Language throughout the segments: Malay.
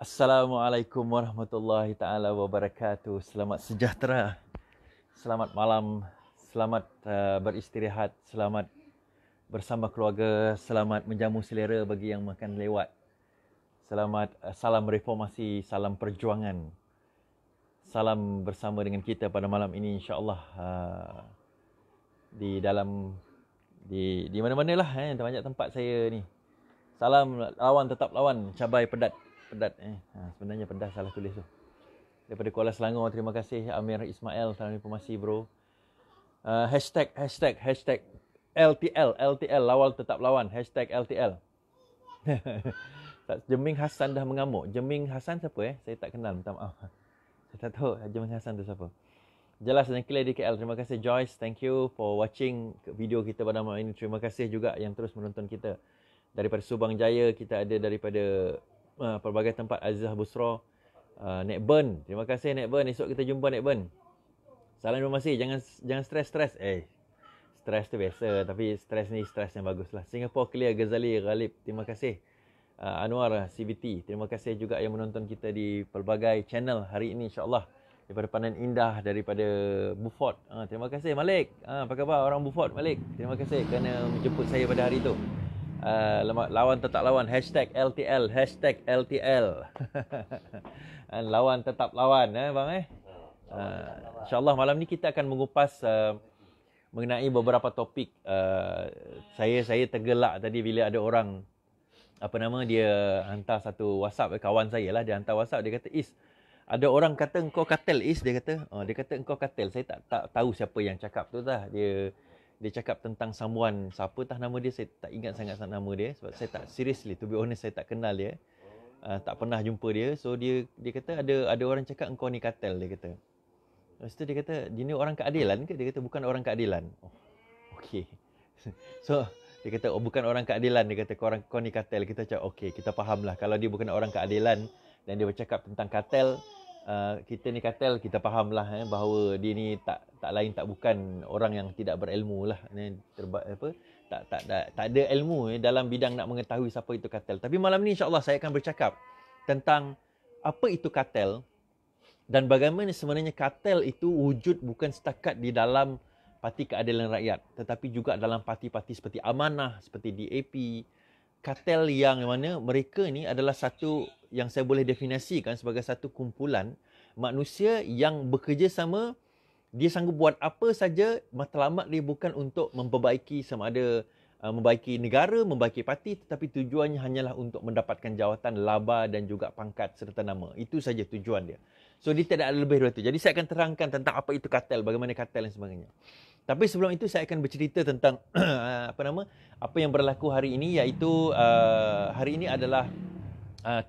Assalamualaikum warahmatullahi taala wabarakatuh. Selamat sejahtera. Selamat malam. Selamat beristirahat. Selamat bersama keluarga. Selamat menjamu selera bagi yang makan lewat. Selamat salam reformasi, salam perjuangan. Salam bersama dengan kita pada malam ini insya-Allah di dalam di mana-mana lah banyak tempat saya ni. Salam lawan tetap lawan, cabai pedat. Sebenarnya pedas, salah tulis tu. Daripada Kuala Selangor, terima kasih Amir Ismail, salam informasi bro. Hashtag LTL, lawal tetap lawan, hashtag LTL. Jeming Hassan dah mengamuk. Jeming Hassan siapa Saya tak kenal, minta maaf. Saya tak tahu Jeming Hassan tu siapa. Jelas dan clear di KL. Terima kasih Joyce, thank you for watching video kita pada malam ini. Terima kasih juga yang terus menonton kita. Daripada Subang Jaya, kita ada daripada pelbagai tempat. Azizah Busra, Nek Ben, terima kasih Nek Ben. Esok kita jumpa Nek Ben. Salam informasi, jangan stres. Stres tu biasa, tapi stres ni stres yang bagus lah. Singapore Clear, Ghazali Ghalib, terima kasih. Anwar CBT, terima kasih juga yang menonton kita di pelbagai channel hari ini insya-Allah. Daripada Pandan Indah, daripada Beaufort, terima kasih Malik. Apa khabar orang Beaufort, Malik? Terima kasih kerana menjemput saya pada hari itu. Lawan tetap lawan, hashtag LTL, hashtag LTL. Lawan tetap lawan, bang InsyaAllah malam ni kita akan mengupas mengenai beberapa topik. Saya tergelak tadi bila ada orang, dia hantar satu WhatsApp, kawan saya lah, dia hantar WhatsApp, dia kata, Is, ada orang kata engkau katel, Is, dia kata engkau katel. Saya tak tahu siapa yang cakap tu dah. Dia cakap tentang someone, siapa tah nama dia, saya tak ingat sangat nama dia sebab saya tak, seriously to be honest, saya tak kenal dia. Tak pernah jumpa dia. So dia kata ada orang cakap engkau ni katel, dia kata. Lepas tu dia kata, dia ni orang keadilan ke? Dia kata bukan orang keadilan. Oh, okey. So dia kata bukan orang keadilan, dia kata kau ni katel. Kita cakap okey, kita fahamlah kalau dia bukan orang keadilan dan dia bercakap tentang katel. Kita ni katel, kita fahamlah bahawa dia ni tak lain tak bukan orang yang tidak berilmu lah, tak ada ilmu dalam bidang nak mengetahui siapa itu katel. Tapi malam ni insya-Allah saya akan bercakap tentang apa itu katel dan bagaimana sebenarnya katel itu wujud bukan setakat di dalam Parti Keadilan Rakyat, tetapi juga dalam parti-parti seperti Amanah, seperti DAP. Kartel yang mana mereka ni adalah satu yang saya boleh definisikan sebagai satu kumpulan manusia yang bekerja sama. Dia sanggup buat apa saja, matlamat dia bukan untuk memperbaiki sama ada membaiki negara, membaiki parti, tetapi tujuannya hanyalah untuk mendapatkan jawatan, laba dan juga pangkat serta nama. Itu saja tujuan dia. So dia tidak ada lebih dari itu. Jadi saya akan terangkan tentang apa itu kartel, bagaimana kartel dan sebagainya. Tapi sebelum itu saya akan bercerita tentang apa yang berlaku hari ini, iaitu hari ini adalah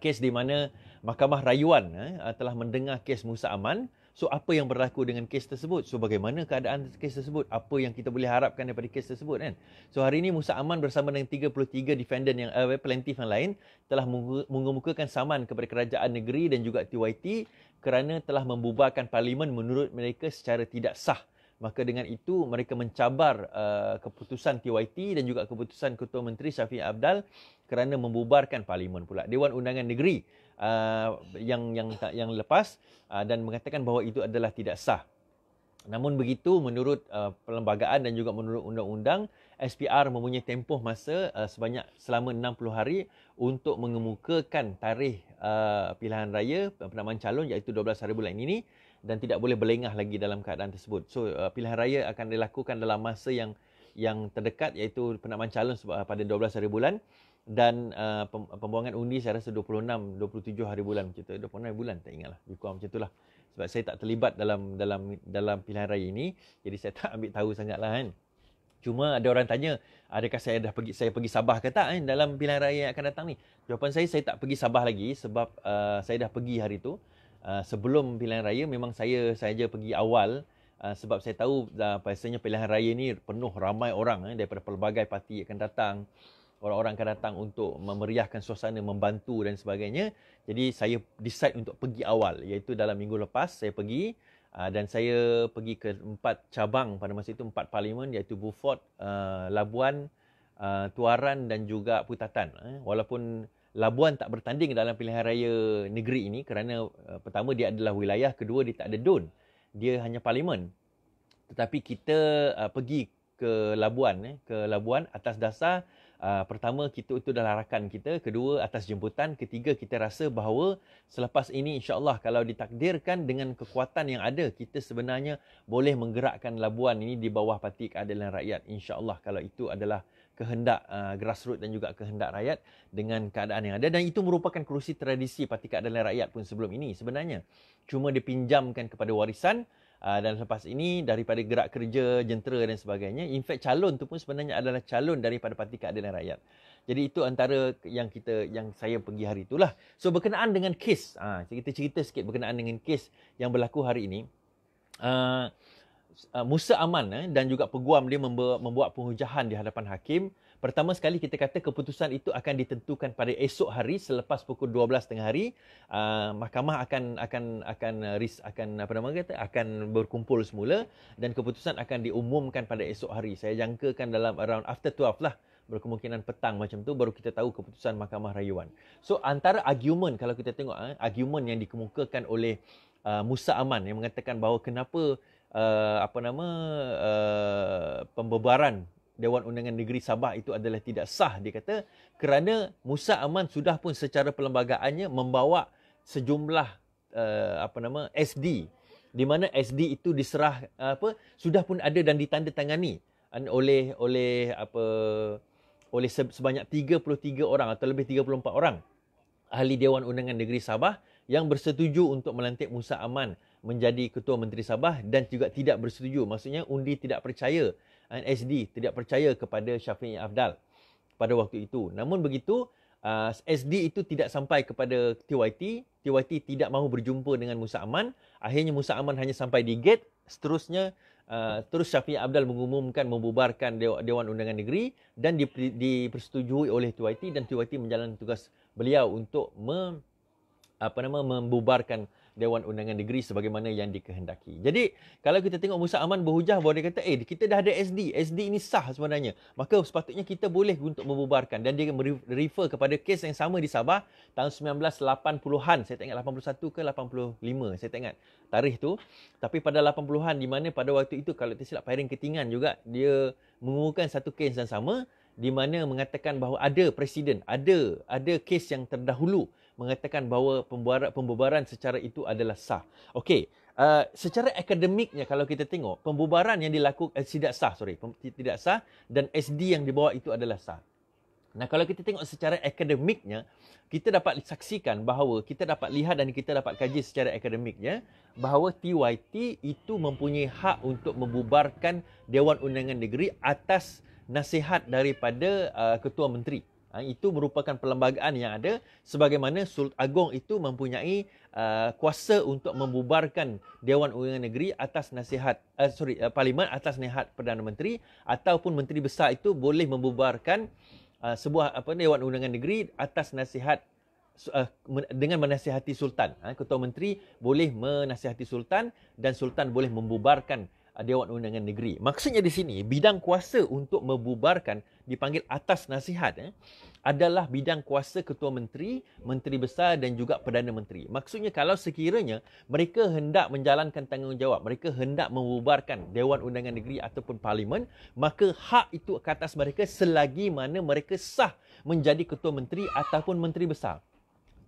kes di mana Mahkamah Rayuan telah mendengar kes Musa Aman. So apa yang berlaku dengan kes tersebut? So bagaimana keadaan kes tersebut? Apa yang kita boleh harapkan daripada kes tersebut kan? So hari ini Musa Aman bersama dengan 33 defendant yang plaintiff yang lain telah mengemukakan saman kepada kerajaan negeri dan juga TYT kerana telah membubarkan parlimen menurut mereka secara tidak sah. Maka dengan itu mereka mencabar keputusan TYT dan juga keputusan Ketua Menteri Syafiq Abdal kerana membubarkan parlimen pula. Dewan Undangan Negeri yang lepas dan mengatakan bahawa itu adalah tidak sah. Namun begitu, menurut perlembagaan dan juga menurut undang-undang, SPR mempunyai tempoh masa selama 60 hari untuk mengemukakan tarikh pilihan raya penamaan calon, iaitu 12 hari bulan ini, dan tidak boleh berlengah lagi dalam keadaan tersebut. So pilihan raya akan dilakukan dalam masa yang terdekat, iaitu penamaan calon pada 12 hari bulan, dan pembuangan undi saya rasa 26, 27 hari bulan macam tu. 26 hari bulan tak ingatlah, lebih kurang macam itulah. Sebab saya tak terlibat dalam pilihan raya ini, jadi saya tak ambil tahu sangatlah kan. Cuma ada orang tanya, adakah saya pergi Sabah ke tak dalam pilihan raya yang akan datang ni? Jawapan saya tak pergi Sabah lagi sebab saya dah pergi hari tu. Sebelum pilihan raya memang saya saja pergi awal, sebab saya tahu biasanya pilihan raya ni penuh ramai orang daripada pelbagai parti akan datang. Orang-orang akan datang untuk memeriahkan suasana, membantu dan sebagainya. Jadi saya decide untuk pergi awal, iaitu dalam minggu lepas saya pergi dan saya pergi ke 4 cabang pada masa itu, 4 parlimen, iaitu Beaufort, Labuan, Tuaran dan juga Putatan. Walaupun Labuan tak bertanding dalam pilihan raya negeri ini kerana pertama dia adalah wilayah, kedua dia tak ada DUN. Dia hanya parlimen. Tetapi kita pergi ke Labuan atas dasar pertama itu adalah rakan kita, kedua atas jemputan, ketiga kita rasa bahawa selepas ini insya-Allah kalau ditakdirkan dengan kekuatan yang ada, kita sebenarnya boleh menggerakkan Labuan ini di bawah Parti Keadilan Rakyat, insya-Allah, kalau itu adalah kehendak grassroots dan juga kehendak rakyat dengan keadaan yang ada, dan itu merupakan kerusi tradisi Parti Keadilan Rakyat pun sebelum ini sebenarnya. Cuma dipinjamkan kepada warisan. Dan lepas ini daripada gerak kerja, jentera dan sebagainya. In fact calon tu pun sebenarnya adalah calon daripada Parti Keadilan Rakyat. Jadi itu antara yang saya pergi hari itulah. So berkenaan dengan kes, kita cerita sikit berkenaan dengan kes yang berlaku hari ini. Musa Aman dan juga peguam dia membuat penghujah di hadapan hakim. Pertama sekali kita kata keputusan itu akan ditentukan pada esok hari selepas pukul 12 tengah hari. Mahkamah akan berkumpul semula dan keputusan akan diumumkan pada esok hari. Saya jangkakan dalam around after 12 lah. Berkemungkinan petang macam tu baru kita tahu keputusan Mahkamah Rayuan. So antara argumen, kalau kita tengok argumen yang dikemukakan oleh Musa Aman yang mengatakan bahawa kenapa pembubaran Dewan Undangan Negeri Sabah itu adalah tidak sah. Dia kata kerana Musa Aman sudah pun secara perlembagaannya membawa sejumlah SD, di mana SD itu diserah sudah pun ada dan ditandatangani oleh sebanyak 33 orang atau lebih 34 orang ahli Dewan Undangan Negeri Sabah yang bersetuju untuk melantik Musa Aman menjadi Ketua Menteri Sabah dan juga tidak bersetuju. Maksudnya undi tidak percaya, SD tidak percaya kepada Syafiee Afdal pada waktu itu. Namun begitu, SD itu tidak sampai kepada TYT. TYT tidak mahu berjumpa dengan Musa Aman. Akhirnya Musa Aman hanya sampai di gate. Seterusnya, terus Syafiee Afdal mengumumkan membubarkan Dewan Undangan Negeri dan dipersetujui oleh TYT, dan TYT menjalankan tugas beliau untuk membubarkan Dewan Undangan Negeri sebagaimana yang dikehendaki. Jadi, kalau kita tengok Musa Aman berhujah bahawa dia kata, kita dah ada SD. SD ini sah sebenarnya. Maka sepatutnya kita boleh untuk membubarkan. Dan dia refer kepada kes yang sama di Sabah tahun 1980-an. Saya tak ingat 81 ke 85. Saya tak ingat tarikh tu. Tapi pada 80-an, di mana pada waktu itu, kalau tidak silap Hairin Ketingan juga, dia mengumumkan satu kes yang sama, di mana mengatakan bahawa ada presiden, ada kes yang terdahulu mengatakan bahawa pembubaran secara itu adalah sah. Okey, secara akademiknya kalau kita tengok, pembubaran yang dilakukan tidak sah dan SD yang dibawa itu adalah sah. Nah, kalau kita tengok secara akademiknya, kita dapat saksikan bahawa, kita dapat lihat dan kita dapat kaji secara akademiknya bahawa TYT itu mempunyai hak untuk membubarkan Dewan Undangan Negeri atas nasihat daripada Ketua Menteri. Itu merupakan perlembagaan yang ada, sebagaimana Sultan Agong itu mempunyai kuasa untuk membubarkan Dewan Undangan Negeri atas nasihat Parlimen atas nasihat Perdana Menteri, ataupun Menteri Besar itu boleh membubarkan sebuah Dewan Undangan Negeri atas nasihat dengan menasihati Sultan. Ketua Menteri boleh menasihati Sultan dan Sultan boleh membubarkan Dewan Undangan Negeri. Maksudnya di sini, bidang kuasa untuk membubarkan dipanggil atas nasihat adalah bidang kuasa Ketua Menteri, Menteri Besar dan juga Perdana Menteri. Maksudnya kalau sekiranya mereka hendak menjalankan tanggungjawab, mereka hendak membubarkan Dewan Undangan Negeri ataupun Parlimen, maka hak itu ke atas mereka selagi mana mereka sah menjadi Ketua Menteri ataupun Menteri Besar.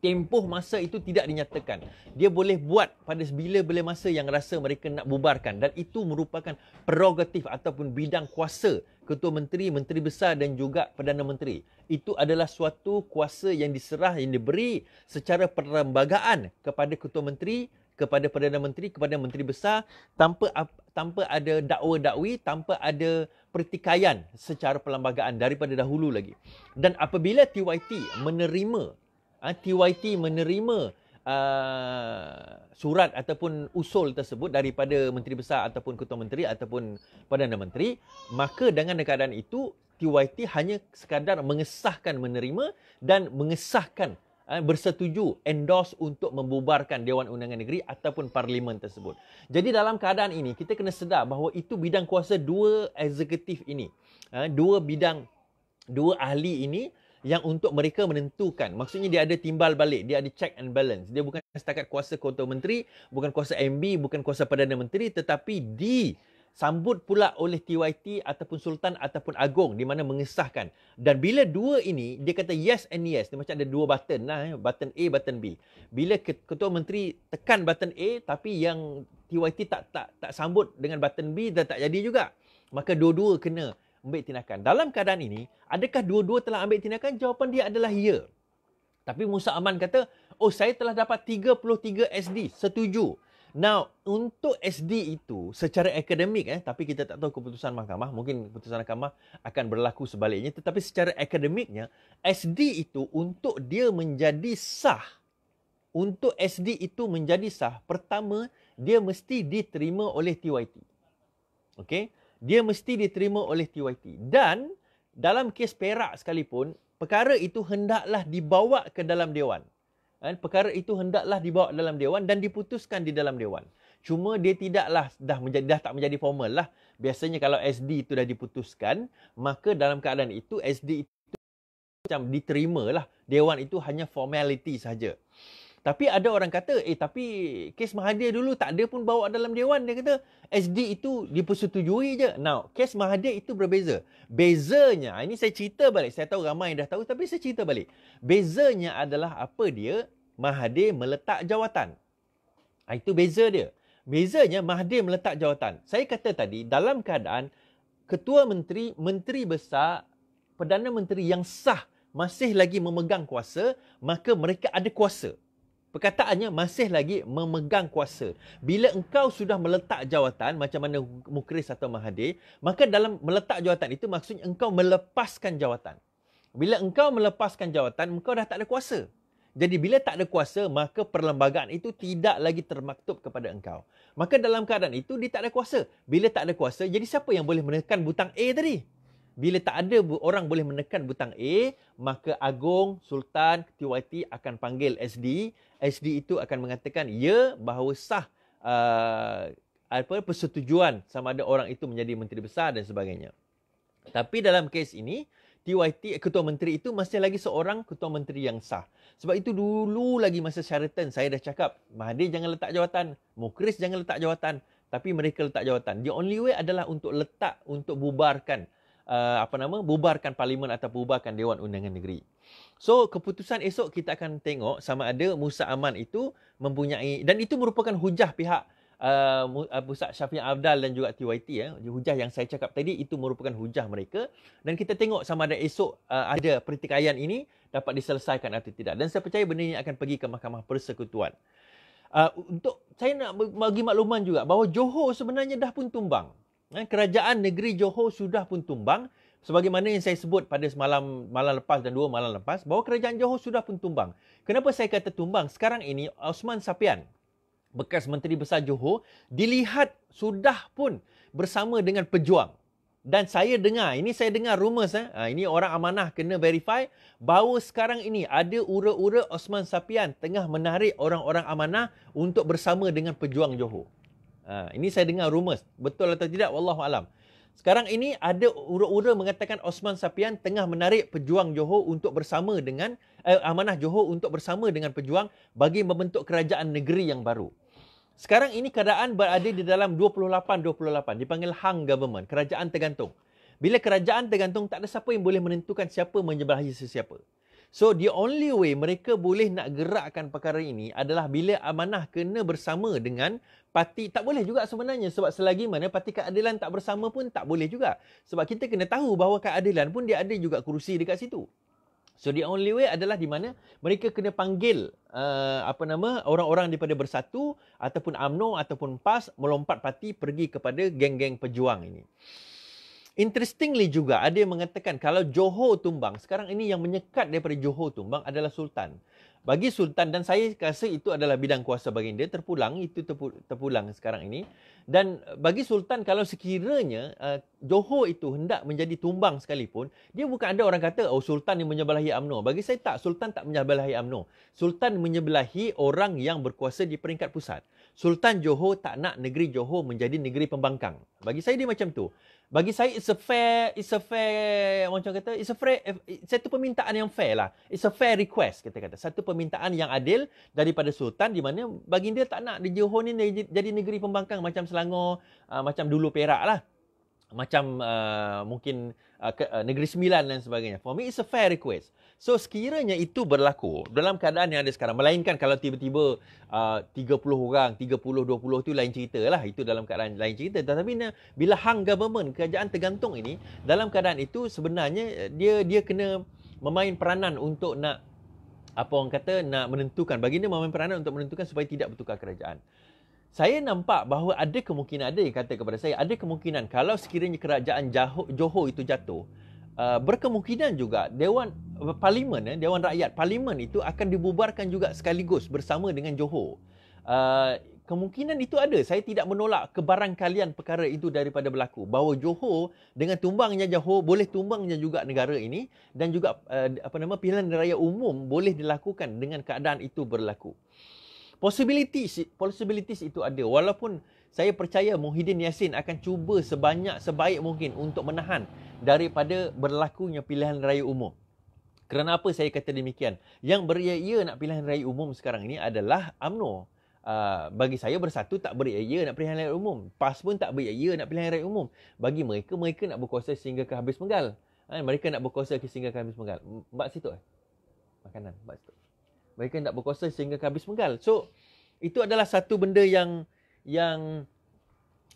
Tempoh masa itu tidak dinyatakan. Dia boleh buat pada bila masa yang rasa mereka nak bubarkan, dan itu merupakan prerogatif ataupun bidang kuasa Ketua Menteri, Menteri Besar dan juga Perdana Menteri. Itu adalah suatu kuasa yang diserah, yang diberi secara perlembagaan kepada Ketua Menteri, kepada Perdana Menteri, kepada Menteri Besar, tanpa ada dakwa-dakwi, tanpa ada pertikaian secara perlembagaan daripada dahulu lagi. Dan apabila TYT menerima surat ataupun usul tersebut daripada Menteri Besar ataupun Ketua Menteri ataupun Perdana Menteri, maka dengan keadaan itu TYT hanya sekadar mengesahkan menerima dan mengesahkan bersetuju, endorse untuk membubarkan Dewan Undangan Negeri ataupun Parlimen tersebut. Jadi dalam keadaan ini kita kena sedar bahawa itu bidang kuasa dua eksekutif ini, dua ahli ini yang untuk mereka menentukan. Maksudnya dia ada timbal balik, dia ada check and balance. Dia bukan setakat kuasa Ketua Menteri, bukan kuasa MB, bukan kuasa Perdana Menteri, tetapi disambut pula oleh TYT ataupun Sultan ataupun Agong di mana mengesahkan. Dan bila dua ini, dia kata yes and yes. Dia macam ada dua button lah, button A, button B. Bila Ketua Menteri tekan button A, tapi yang TYT tak sambut dengan button B, dan tak jadi juga. Maka dua-dua kena ambil tindakan. Dalam keadaan ini, adakah dua-dua telah ambil tindakan? Jawapan dia adalah ya. Tapi Musa Aman kata, oh saya telah dapat 33 SD, setuju. Now, untuk SD itu secara akademik, tapi kita tak tahu keputusan mahkamah, mungkin keputusan mahkamah akan berlaku sebaliknya, tetapi secara akademiknya, SD itu untuk dia menjadi sah, untuk SD itu menjadi sah, pertama, dia mesti diterima oleh TYT. Okey? Dia mesti diterima oleh TYT. Dan dalam kes Perak sekalipun, perkara itu hendaklah dibawa ke dalam Dewan. Perkara itu hendaklah dibawa dalam Dewan dan diputuskan di dalam Dewan. Cuma dia tidaklah dah tak menjadi formal lah. Biasanya kalau SD itu dah diputuskan, maka dalam keadaan itu SD itu macam diterima lah. Dewan itu hanya formality saja. Tapi ada orang kata, tapi kes Mahathir dulu tak ada pun bawa dalam Dewan. Dia kata, SD itu dipersetujui je. Now, kes Mahathir itu berbeza. Bezanya, ini saya cerita balik. Saya tahu ramai dah tahu, tapi saya cerita balik. Bezanya adalah apa dia? Mahathir meletak jawatan. Itu beza dia. Bezanya, Mahathir meletak jawatan. Saya kata tadi, dalam keadaan Ketua Menteri, Menteri Besar, Perdana Menteri yang sah masih lagi memegang kuasa, maka mereka ada kuasa. Perkataannya masih lagi memegang kuasa. Bila engkau sudah meletak jawatan, macam mana Mukhris atau Mahathir, maka dalam meletak jawatan itu maksudnya engkau melepaskan jawatan. Bila engkau melepaskan jawatan, engkau dah tak ada kuasa. Jadi bila tak ada kuasa, maka perlembagaan itu tidak lagi termaktub kepada engkau. Maka dalam keadaan itu, dia tak ada kuasa. Bila tak ada kuasa, jadi siapa yang boleh menekan butang A tadi? Bila tak ada orang boleh menekan butang A, maka Agong, Sultan, TYT akan panggil SD. SD itu akan mengatakan ya bahawa sah persetujuan sama ada orang itu menjadi Menteri Besar dan sebagainya. Tapi dalam kes ini, TYT, Ketua Menteri itu masih lagi seorang Ketua Menteri yang sah. Sebab itu dulu lagi masa Sheraton, saya dah cakap, Mahathir jangan letak jawatan, Mukhris jangan letak jawatan, tapi mereka letak jawatan. The only way adalah untuk letak, untuk bubarkan bubarkan parlimen atau bubarkan Dewan Undangan Negeri. So, keputusan esok kita akan tengok sama ada Musa Aman itu mempunyai, dan itu merupakan hujah pihak Pusat Syafiq Afdal dan juga TYT. Hujah yang saya cakap tadi itu merupakan hujah mereka, dan kita tengok sama ada esok ada pertikaian ini dapat diselesaikan atau tidak. Dan saya percaya benda ini akan pergi ke Mahkamah Persekutuan. Untuk saya nak bagi makluman juga bahawa Johor sebenarnya dah pun tumbang. Kerajaan negeri Johor sudah pun tumbang, sebagaimana yang saya sebut pada malam lepas dan 2 malam lepas, bahawa kerajaan Johor sudah pun tumbang. Kenapa saya kata tumbang? Sekarang ini Osman Sapian, bekas Menteri Besar Johor, dilihat sudah pun bersama dengan pejuang. Dan saya dengar rumours, ini orang amanah kena verify, bahawa sekarang ini ada ura-ura Osman Sapian tengah menarik orang-orang amanah untuk bersama dengan pejuang Johor. Ini saya dengar rumours. Betul atau tidak? Wallahualam. Sekarang ini ada ura-ura mengatakan Osman Sapian tengah menarik pejuang Johor untuk bersama dengan amanah Johor untuk bersama dengan pejuang bagi membentuk kerajaan negeri yang baru. Sekarang ini keadaan berada di dalam 28-28. Dipanggil hung government. Kerajaan tergantung. Bila kerajaan tergantung, tak ada siapa yang boleh menentukan siapa menyebelahi sesiapa. So, the only way mereka boleh nak gerakkan perkara ini adalah bila amanah kena bersama dengan parti. Tak boleh juga sebenarnya, sebab selagi mana parti keadilan tak bersama pun tak boleh juga. Sebab kita kena tahu bahawa keadilan pun dia ada juga kerusi dekat situ. So, the only way adalah di mana mereka kena panggil orang-orang daripada Bersatu ataupun UMNO ataupun PAS melompat parti pergi kepada geng-geng pejuang ini. Interestingly juga ada yang mengatakan kalau Johor tumbang, sekarang ini yang menyekat daripada Johor tumbang adalah Sultan. Bagi Sultan, dan saya rasa itu adalah bidang kuasa baginda, terpulang sekarang ini. Dan bagi Sultan, kalau sekiranya Johor itu hendak menjadi tumbang sekalipun, dia bukan ada orang kata, oh Sultan yang menyebelahi UMNO. Bagi saya tak, Sultan tak menyebelahi UMNO. Sultan menyebelahi orang yang berkuasa di peringkat pusat. Sultan Johor tak nak negeri Johor menjadi negeri pembangkang. Bagi saya dia macam tu. Bagi saya it's a fair macam kata satu permintaan yang fair lah. It's a fair request kita kata. Satu permintaan yang adil daripada Sultan, di mana baginda tak nak di Johor ni jadi negeri pembangkang macam Selangor, macam dulu Perak lah. Macam mungkin Negeri Sembilan dan sebagainya. For me, it's a fair request. So, sekiranya itu berlaku dalam keadaan yang ada sekarang, melainkan kalau tiba-tiba 30 orang, 30, 20 tu lain cerita lah. Itu dalam keadaan lain cerita. Tetapi bila hang government, kerajaan tergantung ini, dalam keadaan itu sebenarnya dia kena memain peranan untuk nak, apa orang kata, nak menentukan. Baginda memain peranan untuk menentukan supaya tidak bertukar kerajaan. Saya nampak bahawa ada kemungkinan, ada yang kata kepada saya, ada kemungkinan kalau sekiranya kerajaan Johor itu jatuh, berkemungkinan juga Dewan Rakyat, Parlimen itu akan dibubarkan juga sekaligus bersama dengan Johor. Kemungkinan itu ada. Saya tidak menolak kebarangkalian perkara itu daripada berlaku. Bahawa Johor dengan tumbangnya Johor boleh tumbangnya juga negara ini, dan juga pilihan raya umum boleh dilakukan dengan keadaan itu berlaku. Possibilities itu ada. Walaupun saya percaya Muhyiddin Yassin akan cuba sebaik mungkin untuk menahan daripada berlakunya pilihan raya umum. Kerana apa saya kata demikian? Yang beria-ia nak pilihan raya umum sekarang ini adalah UMNO. Bagi saya Bersatu tak beria-ia nak pilihan raya umum. PAS pun tak beria-ia nak pilihan raya umum. Bagi mereka nak berkuasa sehingga ke habis penggal. Mereka nak berkuasa sehingga ke habis penggal. Mbak situ makanan, mbak situ. Mereka nak berkuasa sehingga ke habis penggal. So, itu adalah satu benda yang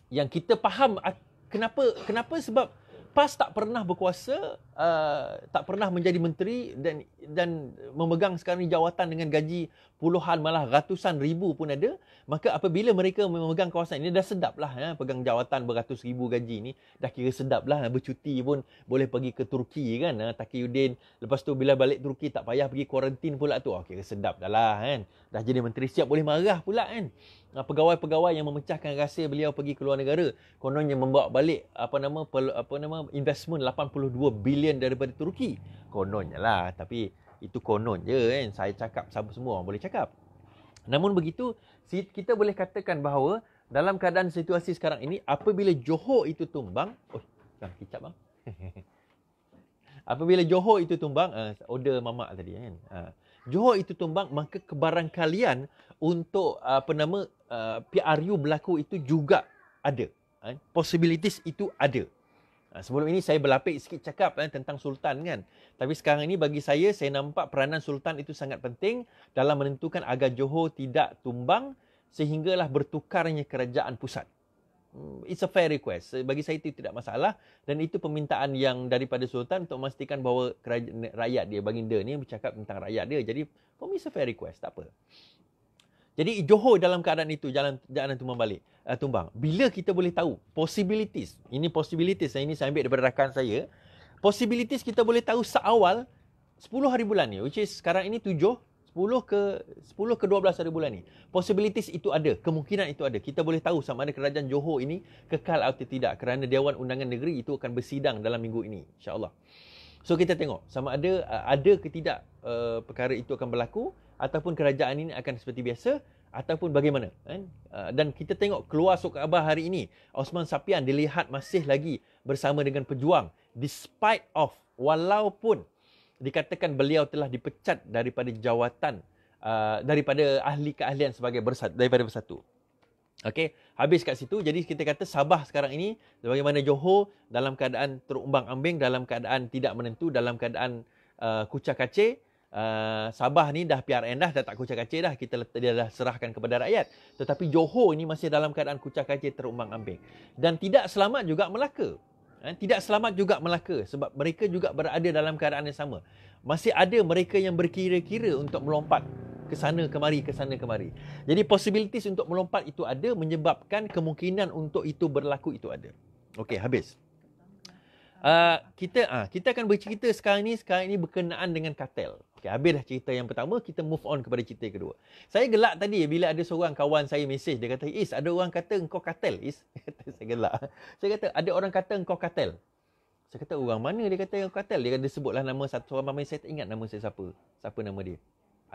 kita faham. Kenapa? Sebab PAS tak pernah berkuasa, tak pernah menjadi menteri dan memegang sekarang ni jawatan dengan gaji puluhan malah ratusan ribu pun ada. Maka apabila mereka memegang kawasan ini, dah sedap lah pegang jawatan beratus ribu gaji ni. Dah kira sedap lah, bercuti pun boleh pergi ke Turki kan, Taqiyuddin. Lepas tu bila balik Turki tak payah pergi kuarantin pula tu. Kira sedap dah lah kan. Dah jadi menteri, siap boleh marah pula kan. Pegawai-pegawai yang memecahkan rahsia beliau pergi ke luar negara, kononnya membawa balik investment 82 bilion daripada Turki. Kononnya lah, tapi itu konon je kan. Saya cakap, semua orang boleh cakap. Namun begitu, kita boleh katakan bahawa dalam keadaan situasi sekarang ini, apabila Johor itu tumbang, jangan kicap bang. Apabila Johor itu tumbang, order mamak tadi kan. Johor itu tumbang, maka kebarangkalian untuk PRU berlaku itu juga ada. Possibilities itu ada. Sebelum ini saya berlapik sikit cakap tentang Sultan kan. Tapi sekarang ini bagi saya nampak peranan Sultan itu sangat penting dalam menentukan agar Johor tidak tumbang sehinggalah bertukarnya kerajaan pusat. It's a fair request. Bagi saya itu tidak masalah, dan itu permintaan yang daripada Sultan untuk memastikan bahawa rakyat dia, baginda ni bercakap tentang rakyat dia. Jadi for me it's a fair request, tak apa. Jadi Johor dalam keadaan itu jangan tumbang. Bila kita boleh tahu possibilities, ini saya ambil daripada rakan saya. Possibilities kita boleh tahu seawal 10 hari bulan ni, which is sekarang ini 10 ke 12 hari bulan ni. Possibilities itu ada, kemungkinan itu ada. Kita boleh tahu sama ada kerajaan Johor ini kekal atau tidak, kerana Dewan Undangan Negeri itu akan bersidang dalam minggu ini, insya-Allah. So kita tengok sama ada ke tidak perkara itu akan berlaku, ataupun kerajaan ini akan seperti biasa, ataupun bagaimana kan? Dan kita tengok keluar surat khabar hari ini, Osman Sapian dilihat masih lagi bersama dengan pejuang, despite of, walaupun dikatakan beliau telah dipecat daripada jawatan, daripada ahli keahlian sebagai daripada Bersatu. Okey, habis kat situ. Jadi kita kata Sabah sekarang ini, bagaimana Johor dalam keadaan terumbang-ambing, dalam keadaan tidak menentu, dalam keadaan kucak-kacir. Sabah ni dah PRN dah tak kucak-kacir dah, dia dah serahkan kepada rakyat. Tetapi Johor ini masih dalam keadaan kucak-kacir, terumbang-ambing. Dan tidak selamat juga Melaka. Tidak selamat juga Melaka sebab mereka juga berada dalam keadaan yang sama. Masih ada mereka yang berkira-kira untuk melompat ke sana kemari. Jadi possibilities untuk melompat itu ada, menyebabkan kemungkinan untuk itu berlaku itu ada. Okey, habis. Kita akan bercerita sekarang ini berkenaan dengan kartel. Okay, habis dah cerita yang pertama, kita move on kepada cerita yang kedua. Saya gelak tadi bila ada seorang kawan saya mesej, dia kata, "Is, ada orang kata engkau kartel, Is." Saya gelak. Saya kata, "Ada orang kata engkau kartel." Saya kata, "Orang mana dia kata engkau kartel?" Dia sebutlah nama satu orang, saya tak ingat nama saya siapa nama dia.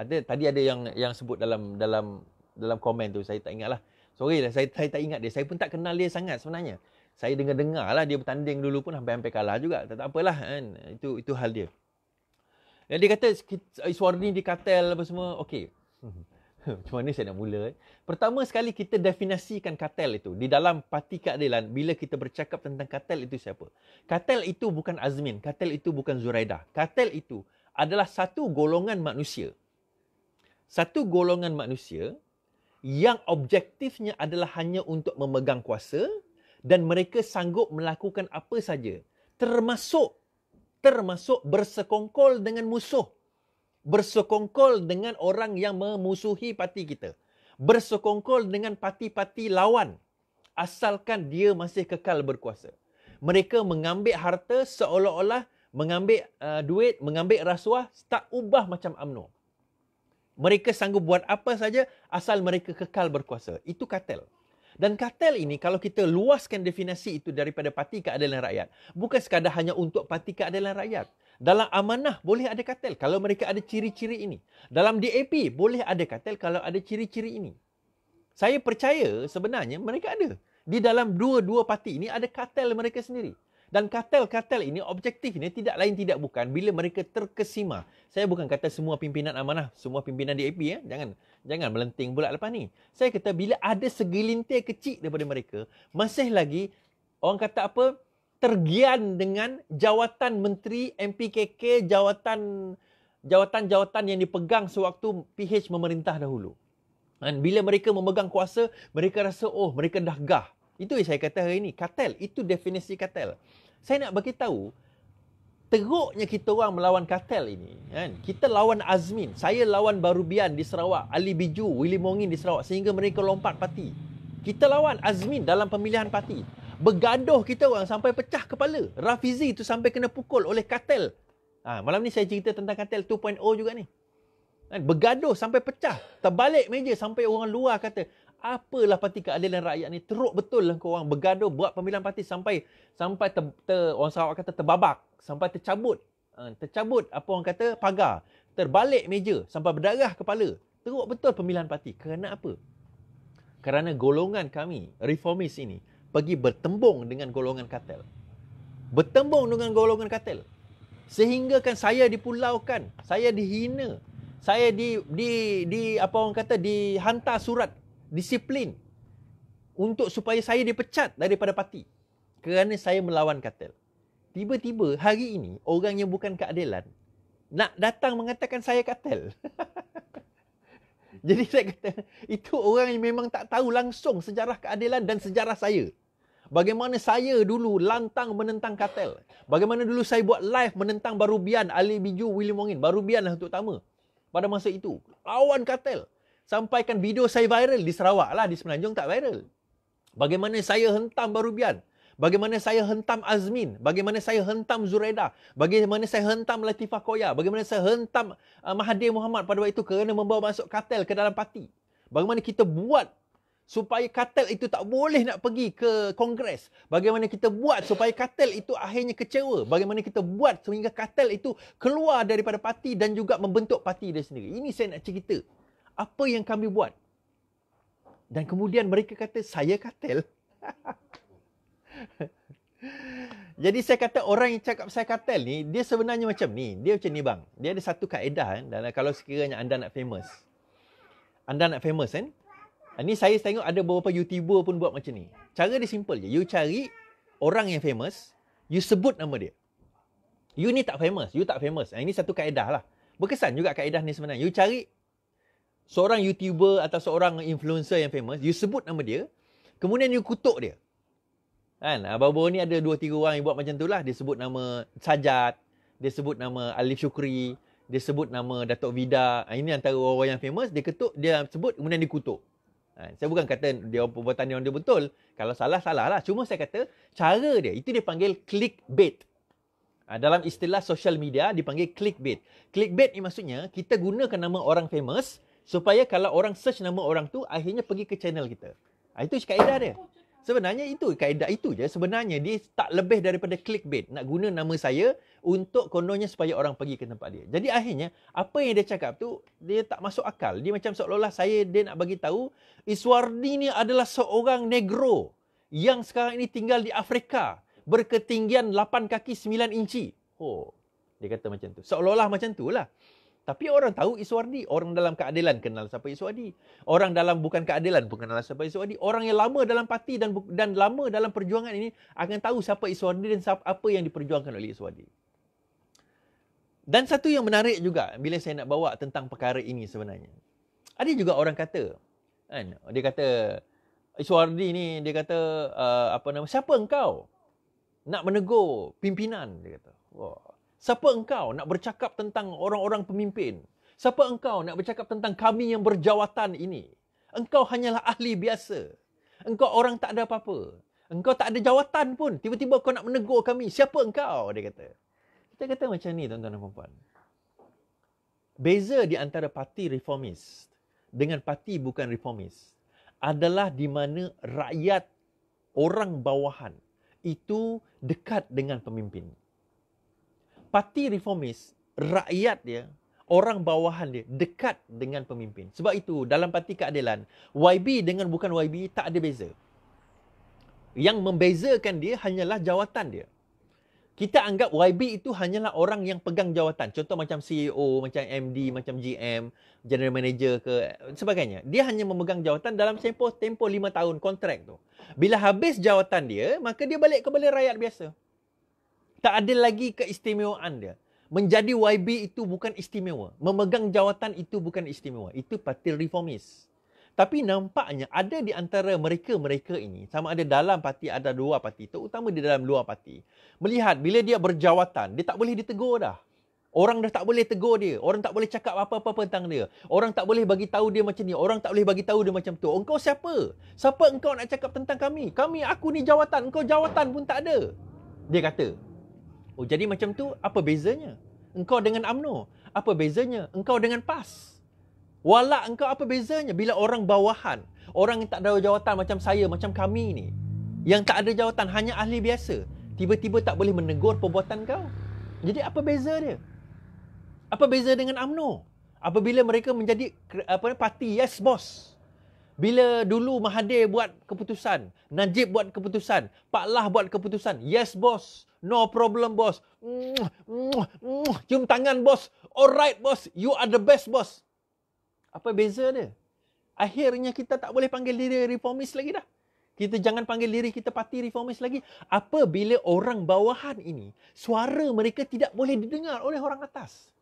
Tadi ada yang sebut dalam komen tu, saya tak ingat lah. Sorry lah, saya tak ingat dia. Saya pun tak kenal dia sangat sebenarnya. Saya dengar-dengar lah dia bertanding dulu pun hampir-hampir kalah juga. Tak apalah kan. Itu hal dia. Dan dia kata suara ni di kartel apa semua. Okey. Macam mana saya nak mula? Pertama sekali kita definisikan kartel itu. Di dalam parti keadilan, bila kita bercakap tentang kartel itu siapa? Kartel itu bukan Azmin. Kartel itu bukan Zuraidah. Kartel itu adalah satu golongan manusia. Satu golongan manusia yang objektifnya adalah hanya untuk memegang kuasa dan mereka sanggup melakukan apa saja. Termasuk bersekongkol dengan musuh. Bersekongkol dengan orang yang memusuhi parti kita. Bersekongkol dengan parti-parti lawan. Asalkan dia masih kekal berkuasa. Mereka mengambil harta seolah-olah mengambil duit, mengambil rasuah, tak ubah macam UMNO. Mereka sanggup buat apa saja asal mereka kekal berkuasa. Itu kartel. Dan kartel ini kalau kita luaskan definisi itu daripada Parti Keadilan Rakyat, bukan sekadar hanya untuk Parti Keadilan Rakyat. Dalam amanah boleh ada kartel kalau mereka ada ciri-ciri ini. Dalam DAP boleh ada kartel kalau ada ciri-ciri ini. Saya percaya sebenarnya mereka ada. Di dalam dua-dua parti ini ada kartel mereka sendiri. Dan kartel-kartel ini, objektif ini tidak lain tidak bukan bila mereka terkesima. Saya bukan kata semua pimpinan amanah, semua pimpinan DAP ya. Jangan melenting pula lepas ni. Saya kata bila ada segelintir kecil daripada mereka, masih lagi orang kata apa? Tergian dengan jawatan menteri, MPKK, jawatan-jawatan yang dipegang sewaktu PH memerintah dahulu. Dan bila mereka memegang kuasa, mereka rasa mereka dah gah. Itu yang saya kata hari ini. Kartel. Itu definisi kartel. Saya nak bagi tahu, teruknya kita orang melawan kartel ini. Kan? Kita lawan Azmin. Saya lawan Barubian di Sarawak. Ali Biju, Willy Mongin di Sarawak. Sehingga mereka lompat parti. Kita lawan Azmin dalam pemilihan parti. Bergaduh kita orang sampai pecah kepala. Rafizi itu sampai kena pukul oleh kartel. Malam ni saya cerita tentang kartel 2.0 juga ni. Bergaduh sampai pecah. Terbalik meja sampai orang luar kata, apalah Parti Keadilan Rakyat ni, teruk betul lah kau orang bergaduh buat pemilihan parti sampai orang Sarawak kata terbabak, sampai tercabut apa orang kata pagar, terbalik meja sampai berdarah kepala. Teruk betul pemilihan parti. Kerana apa? Kerana golongan kami reformis ini pergi bertembung dengan golongan kartel. Bertembung dengan golongan kartel. Sehingga kan saya dipulaukan, saya dihina, saya apa orang kata dihantar surat disiplin untuk supaya saya dipecat daripada parti kerana saya melawan kartel. Tiba-tiba hari ini orang yang bukan keadilan nak datang mengatakan saya kartel. Jadi saya kata itu orang yang memang tak tahu langsung sejarah keadilan dan sejarah saya. Bagaimana saya dulu lantang menentang kartel. Bagaimana dulu saya buat live menentang Barubian, Ali Biju, Willy Mongin. Barubian lah terutama pada masa itu. Lawan kartel. Sampaikan video saya viral di Sarawak lah, di Semenanjung tak viral. Bagaimana saya hentam Barubian. Bagaimana saya hentam Azmin. Bagaimana saya hentam Zuraidah. Bagaimana saya hentam Latifah Koya. Bagaimana saya hentam Mahathir Mohamad pada waktu itu kerana membawa masuk kartel ke dalam parti. Bagaimana kita buat supaya kartel itu tak boleh nak pergi ke Kongres. Bagaimana kita buat supaya kartel itu akhirnya kecewa. Bagaimana kita buat sehingga kartel itu keluar daripada parti dan juga membentuk parti dia sendiri. Ini saya nak cerita. Apa yang kami buat. Dan kemudian mereka kata, saya kartel. Jadi saya kata orang yang cakap saya kartel ni, dia sebenarnya macam ni. Dia macam ni bang. Dia ada satu kaedah kan. Kalau sekiranya anda nak famous. Anda nak famous kan. Ni saya tengok ada beberapa YouTuber pun buat macam ni. Cara dia simple je. You cari orang yang famous. You sebut nama dia. You ni tak famous. You tak famous. Ini satu kaedah lah. Berkesan juga kaedah ni sebenarnya. You cari seorang YouTuber atau seorang influencer yang famous, you sebut nama dia, kemudian you kutuk dia. Kan? Baru-baru ni ada 2-3 orang yang buat macam tu lah. Dia sebut nama Sajat, dia sebut nama Alif Syukri, dia sebut nama Datuk Vida. Ini antara orang yang famous, dia sebut, kemudian dia kutuk. Saya bukan kata dia perbuatan dia betul. Kalau salah, salah lah. Cuma saya kata, cara dia, itu dia panggil clickbait. Dalam istilah social media, dipanggil clickbait. Clickbait ni maksudnya, kita gunakan nama orang famous, supaya kalau orang search nama orang tu, akhirnya pergi ke channel kita. Itu kaedah dia. Sebenarnya itu, kaedah itu je. Sebenarnya dia tak lebih daripada clickbait. Nak guna nama saya untuk kononnya supaya orang pergi ke tempat dia. Jadi akhirnya, apa yang dia cakap tu, dia tak masuk akal. Dia macam seolah-olah dia nak bagi tahu, Iswardi ni adalah seorang negro yang sekarang ini tinggal di Afrika, berketinggian 8 kaki 9 inci. Oh, dia kata macam tu. Seolah-olah macam tu lah. Tapi orang tahu Iswardi. Orang dalam keadilan kenal siapa Iswardi. Orang dalam bukan keadilan pun kenal siapa Iswardi. Orang yang lama dalam parti dan lama dalam perjuangan ini akan tahu siapa Iswardi dan apa yang diperjuangkan oleh Iswardi. Dan satu yang menarik juga bila saya nak bawa tentang perkara ini sebenarnya. Ada juga orang kata, kan? Dia kata, Iswardi ni, dia kata, siapa engkau nak menegur pimpinan? Dia kata, wah. Siapa engkau nak bercakap tentang orang-orang pemimpin? Siapa engkau nak bercakap tentang kami yang berjawatan ini? Engkau hanyalah ahli biasa. Engkau orang tak ada apa-apa. Engkau tak ada jawatan pun. Tiba-tiba kau nak menegur kami. Siapa engkau? Dia kata. Kita kata macam ni, tuan-tuan dan puan-puan. Beza di antara parti reformis dengan parti bukan reformis adalah di mana rakyat, orang bawahan itu dekat dengan pemimpin. Parti reformis, rakyat dia, orang bawahan dia dekat dengan pemimpin. Sebab itu dalam parti keadilan, YB dengan bukan YB tak ada beza. Yang membezakan dia hanyalah jawatan dia. Kita anggap YB itu hanyalah orang yang pegang jawatan. Contoh macam CEO, macam MD, macam GM, General Manager ke sebagainya. Dia hanya memegang jawatan dalam tempoh 5 tahun kontrak tu. Bila habis jawatan dia, maka dia balik kepada rakyat biasa. Tak ada lagi keistimewaan dia. Menjadi YB itu bukan istimewa. Memegang jawatan itu bukan istimewa. Itu parti reformis. Tapi nampaknya ada di antara mereka-mereka ini, sama ada dalam parti, ada luar parti, terutama di dalam luar parti, melihat bila dia berjawatan, dia tak boleh ditegur dah. Orang dah tak boleh tegur dia. Orang tak boleh cakap apa-apa tentang dia. Orang tak boleh bagi tahu dia macam ni. Orang tak boleh bagi tahu dia macam tu. Engkau siapa? Siapa engkau nak cakap tentang kami? Aku ni jawatan. Engkau jawatan pun tak ada. Dia kata. Oh, jadi macam tu, apa bezanya? Engkau dengan UMNO, apa bezanya? Engkau dengan PAS. Walak engkau apa bezanya? Bila orang bawahan, orang yang tak ada jawatan macam saya, macam kami ni, yang tak ada jawatan, hanya ahli biasa, tiba-tiba tak boleh menegur perbuatan kau. Jadi apa beza dia? Apa beza dengan UMNO? Apabila mereka menjadi parti yes boss. Bila dulu Mahathir buat keputusan, Najib buat keputusan, Pak Lah buat keputusan, yes boss. No problem, boss. Cium tangan, boss. Alright, boss. You are the best, boss. Apa beza dia? Akhirnya kita tak boleh panggil diri reformis lagi dah. Kita jangan panggil diri kita parti reformis lagi. Apabila orang bawahan ini, suara mereka tidak boleh didengar oleh orang atas.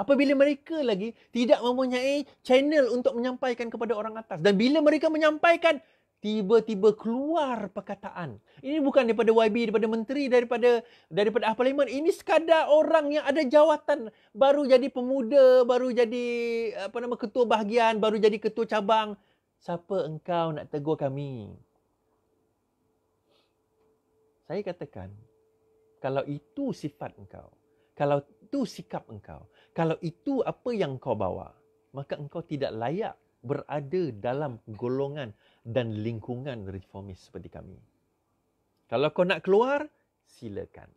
Apabila mereka lagi tidak mempunyai channel untuk menyampaikan kepada orang atas. Dan bila mereka menyampaikan, tiba-tiba keluar perkataan. Ini bukan daripada YB, daripada menteri, daripada Parlimen. Ini sekadar orang yang ada jawatan. Baru jadi pemuda, baru jadi ketua bahagian, baru jadi ketua cabang. Siapa engkau nak tegur kami? Saya katakan, kalau itu sifat engkau, kalau itu sikap engkau, kalau itu apa yang kau bawa, maka engkau tidak layak berada dalam golongan dan lingkungan reformis seperti kami. Kalau kau nak keluar, silakan.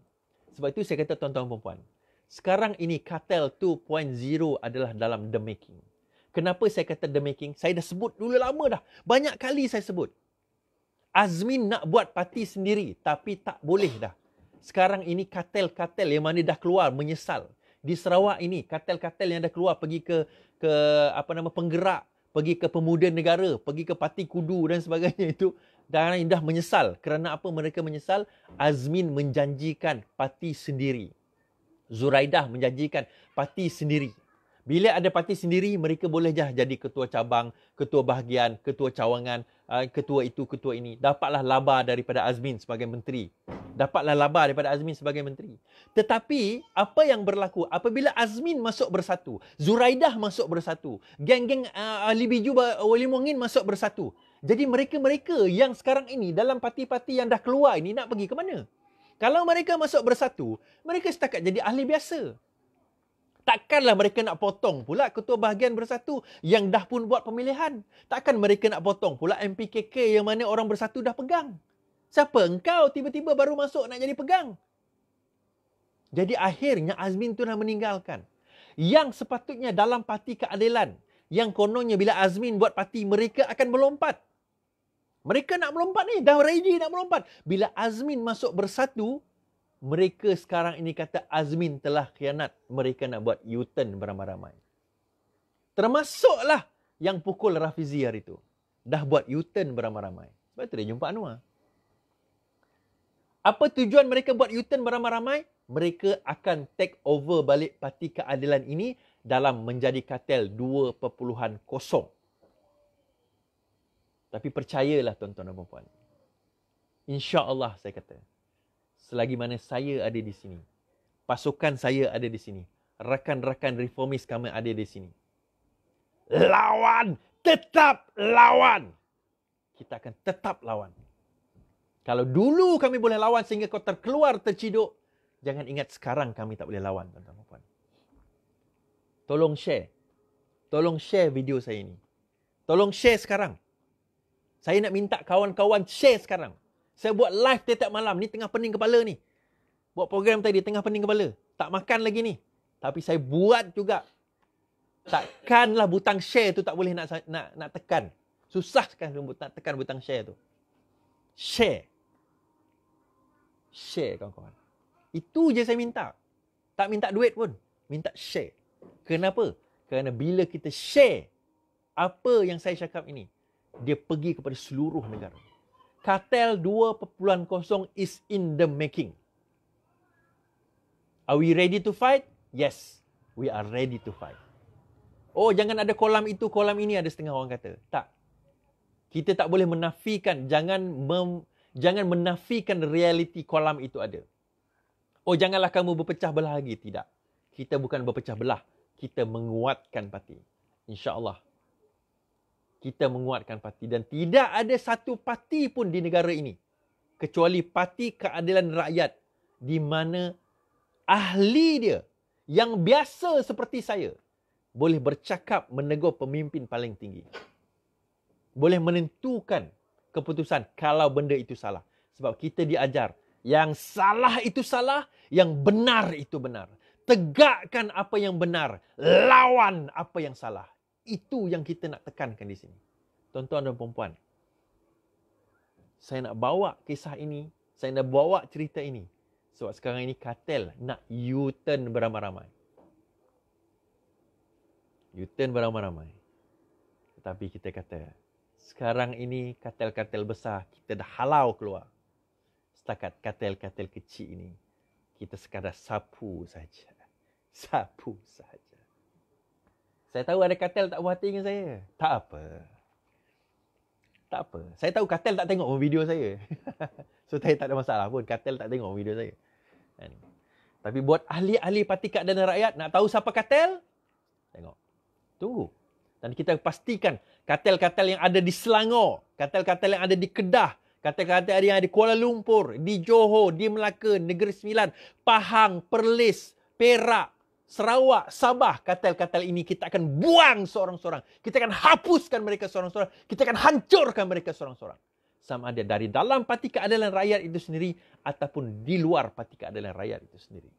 Sebab itu saya kata tuan-tuan dan puan, sekarang ini kartel 2.0 adalah dalam the making. Kenapa saya kata the making? Saya dah sebut dulu lama dah. Banyak kali saya sebut. Azmin nak buat parti sendiri, tapi tak boleh dah. Sekarang ini kartel-kartel yang mana dah keluar menyesal. Di Sarawak ini, kartel-kartel yang dah keluar pergi ke penggerak, pergi ke pemuda negara, pergi ke parti kudu dan sebagainya itu, dan dah menyesal. Kerana apa mereka menyesal? Azmin menjanjikan parti sendiri. Zuraidah menjanjikan parti sendiri. Bila ada parti sendiri, mereka boleh jadi ketua cabang, ketua bahagian, ketua cawangan, ketua itu, ketua ini. Dapatlah laba daripada Azmin sebagai menteri. Dapatlah laba daripada Azmin sebagai menteri. Tetapi, apa yang berlaku? Apabila Azmin masuk bersatu, Zuraidah masuk bersatu, geng-geng Ali Biju, Wali Mongin masuk bersatu. Jadi mereka-mereka yang sekarang ini dalam parti-parti yang dah keluar ini nak pergi ke mana? Kalau mereka masuk bersatu, mereka setakat jadi ahli biasa. Takkanlah mereka nak potong pula Ketua Bahagian Bersatu yang dah pun buat pemilihan. Takkan mereka nak potong pula MPKK yang mana orang Bersatu dah pegang. Siapa engkau tiba-tiba baru masuk nak jadi pegang? Jadi akhirnya Azmin tu dah meninggalkan. Yang sepatutnya dalam Parti Keadilan, yang kononnya bila Azmin buat parti, mereka akan melompat. Mereka nak melompat ni, dah ready nak melompat. Bila Azmin masuk Bersatu, mereka sekarang ini kata Azmin telah khianat. Mereka nak buat U-turn beramai-ramai. Termasuklah yang pukul Rafizi hari itu. Dah buat U-turn beramai-ramai. Sebab itu dia jumpa Anwar. Apa tujuan mereka buat U-turn beramai-ramai? Mereka akan take over balik Parti Keadilan ini dalam menjadi kartel 2.0. Tapi percayalah tuan-tuan dan puan-puan. InsyaAllah saya kata. Selagi mana saya ada di sini, pasukan saya ada di sini, rakan-rakan reformis kami ada di sini. Lawan! Tetap lawan! Kita akan tetap lawan. Kalau dulu kami boleh lawan sehingga kau terciduk, jangan ingat sekarang kami tak boleh lawan, tuan-tuan dan puan. Tolong share. Tolong share video saya ini. Tolong share sekarang. Saya nak minta kawan-kawan share sekarang. Saya buat live tiap-tiap malam. Ni tengah pening kepala ni. Buat program tadi tengah pening kepala. Tak makan lagi ni. Tapi saya buat juga. Takkanlah butang share tu tak boleh nak tekan. Susah kan nak tekan butang share tu. Share. Share kawan-kawan. Itu je saya minta. Tak minta duit pun. Minta share. Kenapa? Kerana bila kita share apa yang saya cakap ini, dia pergi kepada seluruh negara. Kartel 2.0 is in the making. Are we ready to fight? Yes, we are ready to fight. Oh, jangan ada kolam itu, kolam ini, ada setengah orang kata. Tak. Kita tak boleh menafikan, jangan menafikan realiti kolam itu ada. Oh, janganlah kamu berpecah belah lagi. Tidak. Kita bukan berpecah belah. Kita menguatkan parti. InsyaAllah. Kita menguatkan parti. Dan tidak ada satu parti pun di negara ini, kecuali Parti Keadilan Rakyat, di mana ahli dia, yang biasa seperti saya, boleh bercakap menegur pemimpin paling tinggi. Boleh menentukan keputusan kalau benda itu salah. Sebab kita diajar, yang salah itu salah, yang benar itu benar. Tegakkan apa yang benar, lawan apa yang salah. Itu yang kita nak tekankan di sini. Tuan-tuan dan puan-puan, saya nak bawa kisah ini, saya nak bawa cerita ini. Sebab sekarang ini kartel nak U-turn beramai-ramai. U-turn beramai-ramai. Tetapi kita kata, sekarang ini kartel-kartel besar kita dah halau keluar. Setakat kartel-kartel kecil ini, kita sekadar sapu saja. Sapu saja. Saya tahu ada kartel tak puas hati dengan saya. Tak apa. Tak apa. Saya tahu kartel tak tengok video saya. So, saya tak ada masalah pun. Kartel tak tengok video saya. Kan? Tapi buat ahli-ahli Parti Keadilan Rakyat, nak tahu siapa kartel? Tengok. Tunggu. Dan kita pastikan kartel-kartel yang ada di Selangor, kartel-kartel yang ada di Kedah, kartel-kartel yang ada di Kuala Lumpur, di Johor, di Melaka, Negeri Sembilan, Pahang, Perlis, Perak, Sarawak, Sabah, kartel-kartel ini kita akan buang seorang-seorang. Kita akan hapuskan mereka seorang-seorang. Kita akan hancurkan mereka seorang-seorang. Sama ada dari dalam Parti Keadilan Rakyat itu sendiri ataupun di luar Parti Keadilan Rakyat itu sendiri.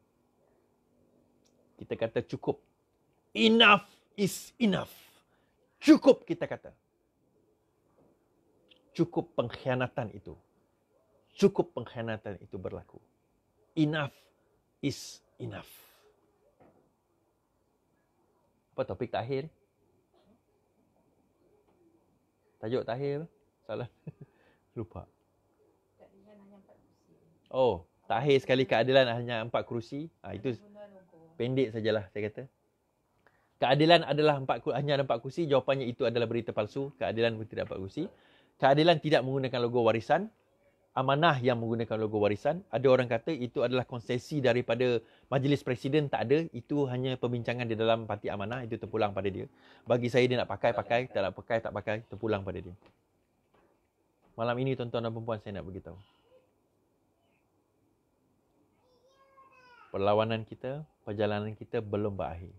Kita kata cukup. Enough is enough. Cukup, kita kata. Cukup pengkhianatan itu. Cukup pengkhianatan itu berlaku. Enough is enough. Apa topik takhir? Tajuk takhir? Salah. Lupa. Oh, takhir sekali keadilan hanya 4 kerusi. Itu pendek sajalah saya kata. Keadilan adalah hanya ada 4 kerusi. Jawapannya itu adalah berita palsu. Keadilan pun tidak 4 kerusi. Keadilan tidak menggunakan logo warisan. Amanah yang menggunakan logo warisan. Ada orang kata itu adalah konsesi daripada Majlis Presiden. Tak ada. Itu hanya perbincangan di dalam Parti Amanah. Itu terpulang pada dia. Bagi saya, dia nak pakai, pakai. Tak nak pakai, tak pakai. Terpulang pada dia. Malam ini, tuan-tuan dan perempuan, saya nak beritahu. Perlawanan kita, perjalanan kita belum berakhir.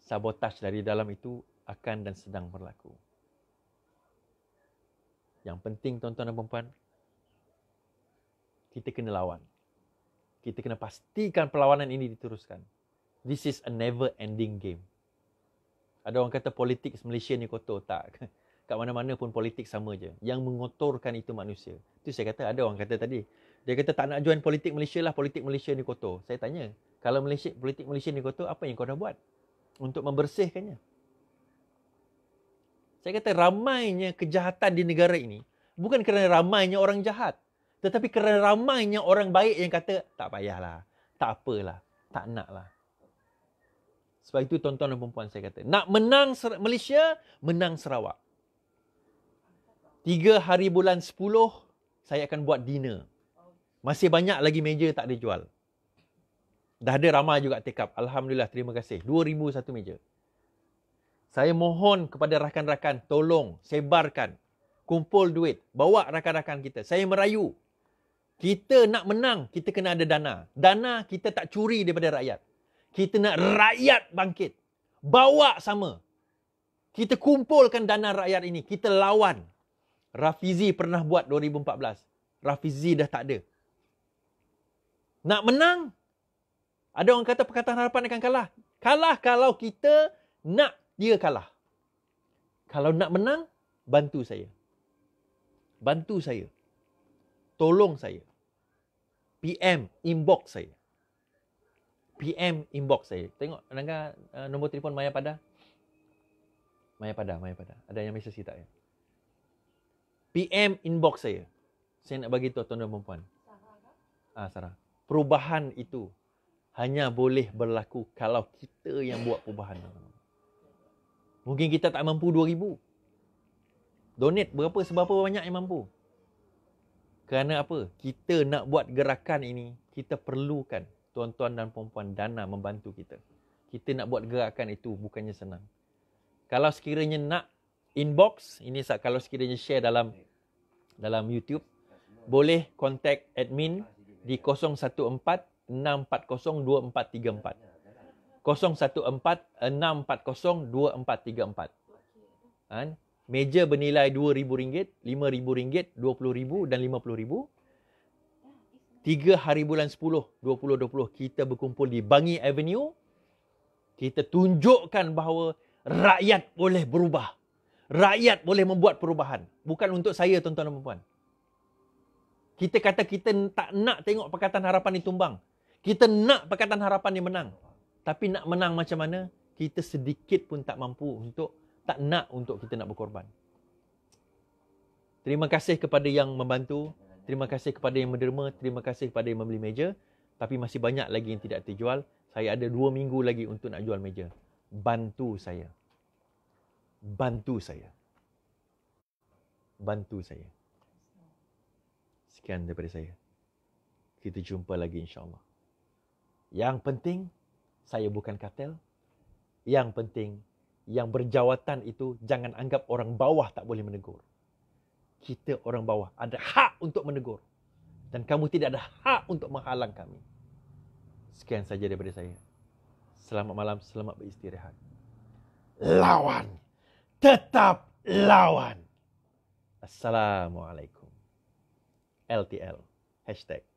sabotaj dari dalam itu akan dan sedang berlaku. Yang penting tuan-tuan dan puan-puan, kita kena lawan. Kita kena pastikan perlawanan ini diteruskan. This is a never ending game. Ada orang kata politik Malaysia ni kotor. Tak. Kat mana-mana pun politik sama je. Yang mengotorkan itu manusia. Itu saya kata, ada orang kata tadi. Dia kata tak nak join politik Malaysia lah, politik Malaysia ni kotor. Saya tanya, kalau politik Malaysia ni kotor, apa yang kau dah buat untuk membersihkannya? Saya kata ramainya kejahatan di negara ini bukan kerana ramainya orang jahat, tetapi kerana ramainya orang baik yang kata tak payahlah, tak apalah, tak naklah. Sebab itu tuan-tuan dan puan-puan, saya kata nak menang Malaysia, menang Sarawak. 3 hari bulan 10 saya akan buat dinner. Masih banyak lagi meja tak dijual. Dah ada ramai juga take up. Alhamdulillah, terima kasih. 2,000 satu meja. Saya mohon kepada rakan-rakan, tolong sebarkan. Kumpul duit. Bawa rakan-rakan kita. Saya merayu. Kita nak menang, kita kena ada dana. Dana kita tak curi daripada rakyat. Kita nak rakyat bangkit. Bawa sama. Kita kumpulkan dana rakyat ini. Kita lawan. Rafizi pernah buat 2014. Rafizi dah tak ada. Nak menang. Ada orang kata Pakatan Harapan akan kalah. Kalah kalau kita nak dia kalah. Kalau nak menang, bantu saya. Bantu saya. Tolong saya. PM inbox saya. PM inbox saya. Tengok nombor telefon Maya Pada. Maya Pada. Ada yang mesej tak ya? PM inbox saya. Saya nak bagi tahu tuan-tuan dan puan. Sarah. Perubahan itu hanya boleh berlaku kalau kita yang buat perubahan. Mungkin kita tak mampu 2,000. Donate seberapa banyak yang mampu. Kerana apa? Kita nak buat gerakan ini, kita perlukan tuan-tuan dan puan-puan dana membantu kita. Kita nak buat gerakan itu bukannya senang. Kalau sekiranya nak inbox, ini kalau sekiranya share dalam YouTube, boleh contact admin di 014-640-2434. 014-640-2434. Meja bernilai RM2,000, RM5,000, RM20,000 dan RM50,000. 3 hari bulan 10, 2020, kita berkumpul di Bangi Avenue. Kita tunjukkan bahawa rakyat boleh berubah. Rakyat boleh membuat perubahan. Bukan untuk saya, tuan-tuan dan puan. Kita kata kita tak nak tengok Pakatan Harapan ni tumbang. Kita nak Pakatan Harapan ni menang. Tapi nak menang macam mana? Kita sedikit pun tak mampu tak nak untuk kita nak berkorban. Terima kasih kepada yang membantu. Terima kasih kepada yang menderma. Terima kasih kepada yang membeli meja. Tapi masih banyak lagi yang tidak terjual. Saya ada 2 minggu lagi untuk nak jual meja. Bantu saya. Bantu saya. Bantu saya. Sekian daripada saya. Kita jumpa lagi insya-Allah. Yang penting, saya bukan kartel. Yang penting, yang berjawatan itu jangan anggap orang bawah tak boleh menegur. Kita orang bawah ada hak untuk menegur. Dan kamu tidak ada hak untuk menghalang kami. Sekian saja daripada saya. Selamat malam, selamat beristirahat. Lawan. Tetap lawan. Assalamualaikum. LTL. #.